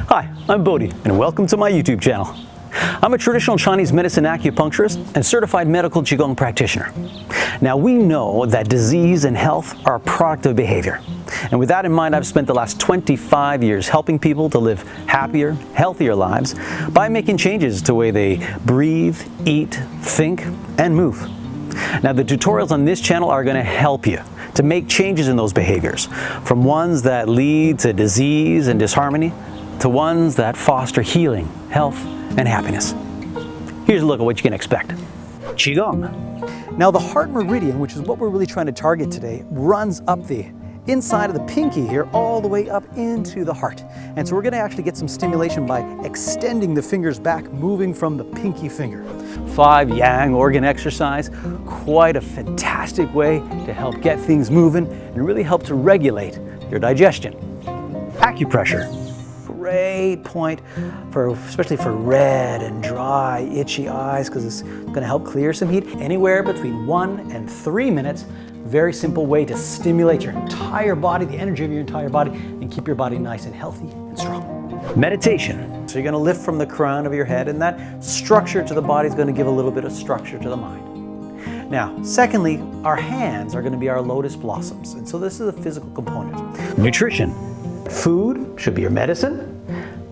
Hi, I'm Bodhi, and welcome to my YouTube channel. I'm a traditional Chinese medicine acupuncturist and certified medical Qigong practitioner. Now, we know that disease and health are a product of behavior. And with that in mind, I've spent the last 25 years helping people to live happier, healthier lives by making changes to the way they breathe, eat, think, and move. Now, the tutorials on this channel are going to help you to make changes in those behaviors, from ones that lead to disease and disharmony to ones that foster healing, health, and happiness. Here's a look at what you can expect. Qigong. Now, the heart meridian, which is what we're really trying to target today, runs up the inside of the pinky here all the way up into the heart. And so we're going to actually get some stimulation by extending the fingers back, moving from the pinky finger. 5 yang organ exercise, quite a fantastic way to help get things moving and really help to regulate your digestion. Acupressure. Great point especially for red and dry, itchy eyes, because it's going to help clear some heat. Anywhere between 1 and 3 minutes. Very simple way to stimulate your entire body, the energy of your entire body, and keep your body nice and healthy and strong. Meditation. So you're going to lift from the crown of your head, and that structure to the body is going to give a little bit of structure to the mind. Now, secondly, our hands are going to be our lotus blossoms, and so this is a physical component. Nutrition. Food should be your medicine.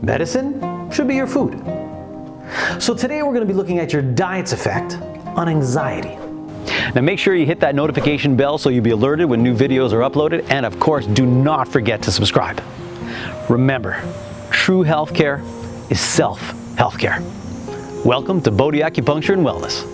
Medicine should be your food. So today we're going to be looking at your diet's effect on anxiety. Now make sure you hit that notification bell so you'll be alerted when new videos are uploaded, and of course do not forget to subscribe. Remember, true healthcare is self-healthcare. Welcome to Bodhi Acupuncture and Wellness.